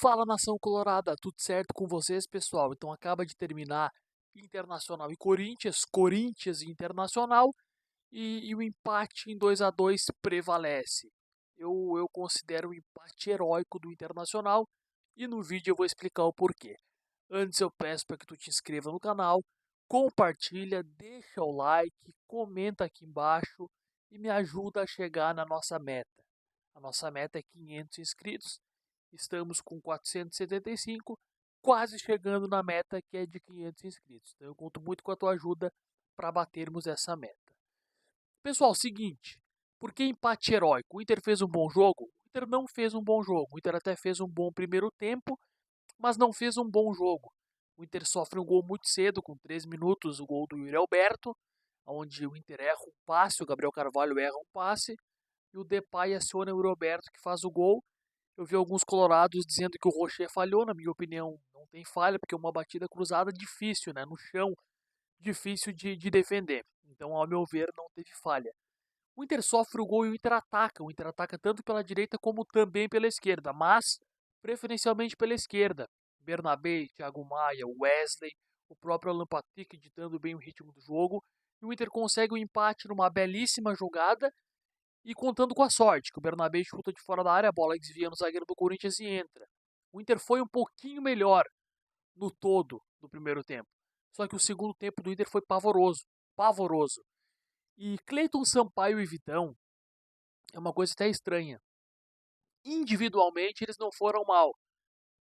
Fala, nação colorada, tudo certo com vocês, pessoal? Então acaba de terminar Internacional e Corinthians, Corinthians e Internacional, e o empate em 2-2 prevalece. Eu considero o empate heróico do Internacional e no vídeo eu vou explicar o porquê. Antes eu peço para que tu te inscreva no canal, compartilha, deixa o like, comenta aqui embaixo e me ajuda a chegar na nossa meta. A nossa meta é 500 inscritos. Estamos com 475, quase chegando na meta que é de 500 inscritos. Então eu conto muito com a tua ajuda para batermos essa meta. Pessoal, seguinte, por que empate heróico? O Inter fez um bom jogo? O Inter não fez um bom jogo. O Inter até fez um bom primeiro tempo, mas não fez um bom jogo. O Inter sofre um gol muito cedo, com 3 minutos, o gol do Yuri Alberto, onde o Inter erra um passe, o Gabriel Carvalho erra um passe, e o Depay aciona o Yuri Alberto que faz o gol. Eu vi alguns colorados dizendo que o Rocher falhou, na minha opinião não tem falha, porque é uma batida cruzada difícil, né? No chão, difícil de defender. Então, ao meu ver, não teve falha. O Inter sofre o gol e o Inter ataca tanto pela direita como também pela esquerda, mas preferencialmente pela esquerda. Bernabé, Thiago Maia, Wesley, o próprio Alan Patrick ditando bem o ritmo do jogo. E o Inter consegue o empate numa belíssima jogada e contando com a sorte, que o Bernabé chuta de fora da área, a bola desvia no zagueiro do Corinthians e entra. O Inter foi um pouquinho melhor no todo do primeiro tempo. Só que o segundo tempo do Inter foi pavoroso. Pavoroso. E Cleiton Sampaio e Vitão é uma coisa até estranha. Individualmente eles não foram mal.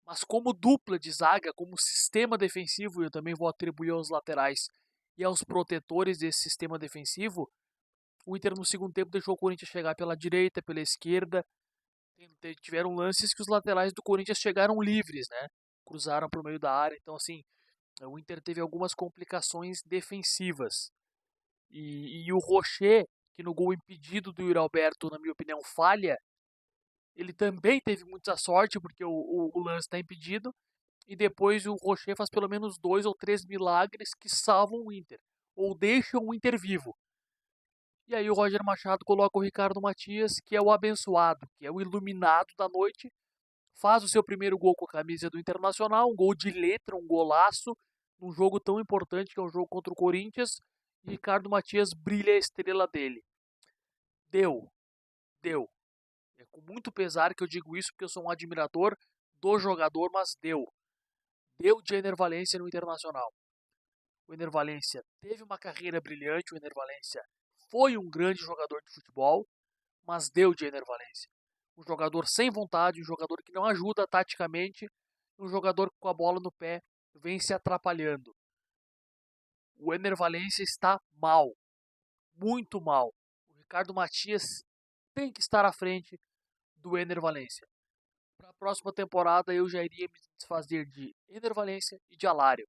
Mas como dupla de zaga, como sistema defensivo, eu também vou atribuir aos laterais e aos protetores desse sistema defensivo, o Inter no segundo tempo deixou o Corinthians chegar pela direita, pela esquerda. Tiveram lances que os laterais do Corinthians chegaram livres, né? Cruzaram para o meio da área. Então, assim, o Inter teve algumas complicações defensivas. E o Rocher, que no gol impedido do Yuri Alberto, na minha opinião, falha, ele também teve muita sorte, porque o lance está impedido. E depois o Rocher faz pelo menos 2 ou 3 milagres que salvam o Inter, ou deixam o Inter vivo. E aí o Roger Machado coloca o Ricardo Matias, que é o abençoado, que é o iluminado da noite, faz o seu primeiro gol com a camisa do Internacional, um gol de letra, um golaço, num jogo tão importante que é um jogo contra o Corinthians, e Ricardo Matias brilha a estrela dele. Deu, deu. É com muito pesar que eu digo isso, porque eu sou um admirador do jogador, mas deu. Deu de Ener Valencia no Internacional. O Ener Valencia teve uma carreira brilhante, o Ener Valencia foi um grande jogador de futebol, mas deu de Ener Valencia. Um jogador sem vontade, um jogador que não ajuda taticamente, um jogador que com a bola no pé vem se atrapalhando. O Ener Valencia está mal, muito mal. O Ricardo Matias tem que estar à frente do Ener Valencia. Para a próxima temporada eu já iria me desfazer de Ener Valencia e de Alário.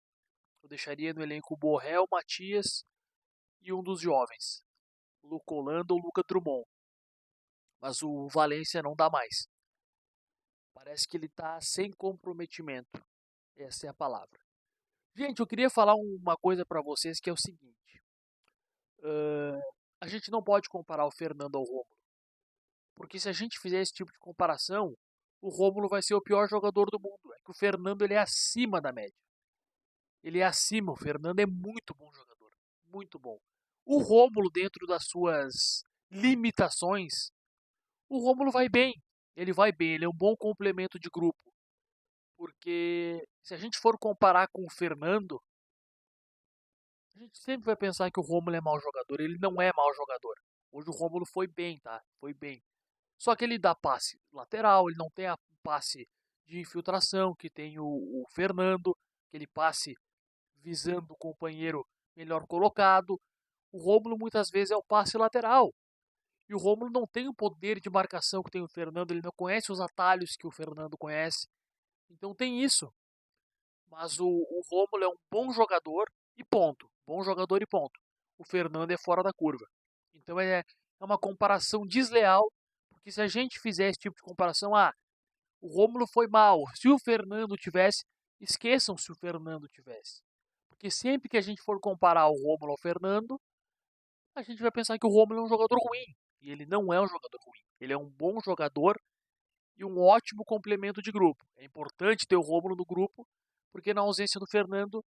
Eu deixaria no elenco o Borrell, Matias e um dos jovens, o Luca Holanda ou Luca Drummond. Mas o Valencia não dá mais. Parece que ele está sem comprometimento. Essa é a palavra. Gente, eu queria falar uma coisa para vocês que é o seguinte. Uh, a gente não pode comparar o Fernando ao Rômulo. Porque se a gente fizer esse tipo de comparação, o Rômulo vai ser o pior jogador do mundo. É que o Fernando ele é acima da média. Ele é acima. O Fernando é muito bom jogador. Muito bom. O Rômulo, dentro das suas limitações, o Rômulo vai bem. Ele vai bem. Ele é um bom complemento de grupo. Porque se a gente for comparar com o Fernando, a gente sempre vai pensar que o Rômulo é mau jogador. Ele não é mau jogador. Hoje o Rômulo foi bem, tá? Foi bem. Só que ele dá passe lateral, ele não tem a passe de infiltração que tem o Fernando, aquele passe visando o companheiro melhor colocado. O Rômulo muitas vezes é o passe lateral. E o Rômulo não tem o poder de marcação que tem o Fernando, ele não conhece os atalhos que o Fernando conhece. Então tem isso. Mas o Rômulo é um bom jogador e ponto. Bom jogador e ponto. O Fernando é fora da curva. Então é uma comparação desleal, porque se a gente fizer esse tipo de comparação, o Rômulo foi mal. Se o Fernando tivesse, esqueçam se o Fernando tivesse. Porque sempre que a gente for comparar o Rômulo ao Fernando, a gente vai pensar que o Rômulo é um jogador ruim. E ele não é um jogador ruim. Ele é um bom jogador e um ótimo complemento de grupo. É importante ter o Rômulo no grupo, porque na ausência do Fernando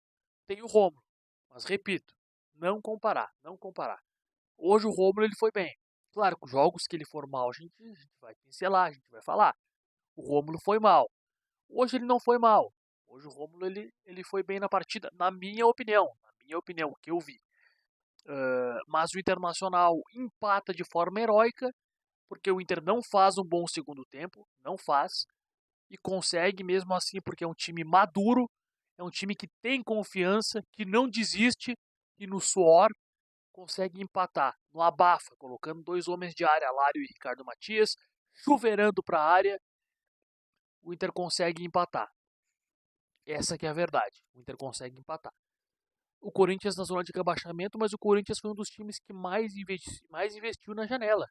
tem o Rômulo. Mas repito, não comparar, não comparar. Hoje o Rômulo ele foi bem. Claro, com jogos que ele for mal, a gente vai pincelar, a gente vai falar. O Rômulo foi mal. Hoje ele não foi mal. Hoje o Rômulo ele foi bem na partida, na minha opinião, o que eu vi. Mas o Internacional empata de forma heróica, porque o Inter não faz um bom segundo tempo, não faz, e consegue mesmo assim, porque é um time maduro, é um time que tem confiança, que não desiste e no suor consegue empatar, no abafa, colocando dois homens de área, Lário e Ricardo Matias, chuveirando para a área, o Inter consegue empatar. Essa que é a verdade, o Inter consegue empatar. O Corinthians na zona de rebaixamento, mas o Corinthians foi um dos times que mais investiu na janela,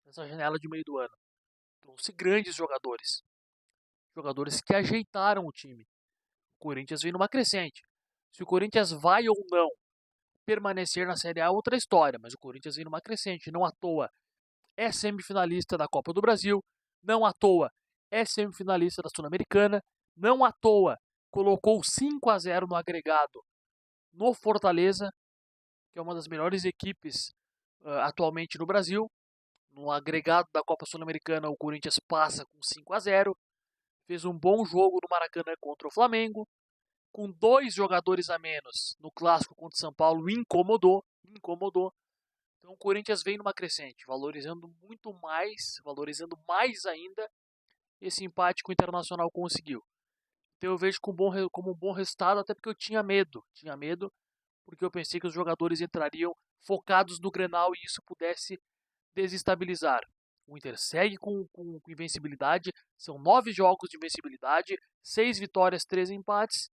nessa janela de meio do ano. Trouxe grandes jogadores, jogadores que ajeitaram o time. O Corinthians vem numa crescente. Se o Corinthians vai ou não permanecer na Série A é outra história, mas o Corinthians vem numa crescente. Não à toa é semifinalista da Copa do Brasil, não à toa é semifinalista da Sul-Americana, não à toa colocou 5-0 no agregado no Fortaleza, que é uma das melhores equipes atualmente no Brasil. No agregado da Copa Sul-Americana, o Corinthians passa com 5-0. Fez um bom jogo no Maracanã contra o Flamengo. Com 2 jogadores a menos no clássico contra o São Paulo, incomodou. Então o Corinthians vem numa crescente, valorizando mais ainda esse empate que o Internacional conseguiu. Então eu vejo como um bom resultado, até porque eu tinha medo, porque eu pensei que os jogadores entrariam focados no Grenal e isso pudesse desestabilizar. O Inter segue com invencibilidade, são 9 jogos de invencibilidade, 6 vitórias, 3 empates,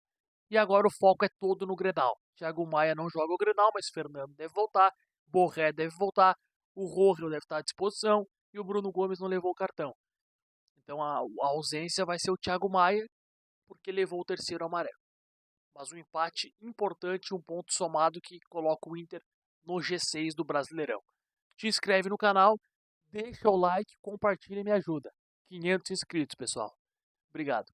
e agora o foco é todo no Grenal. Thiago Maia não joga o Grenal, mas Fernando deve voltar, Borré deve voltar, o Rojo deve estar à disposição e o Bruno Gomes não levou o cartão. Então a ausência vai ser o Thiago Maia, porque levou o terceiro amarelo. Mas um empate importante, um ponto somado que coloca o Inter no G6 do Brasileirão. Te inscreve no canal, deixa o like, compartilha e me ajuda. 500 inscritos, pessoal. Obrigado.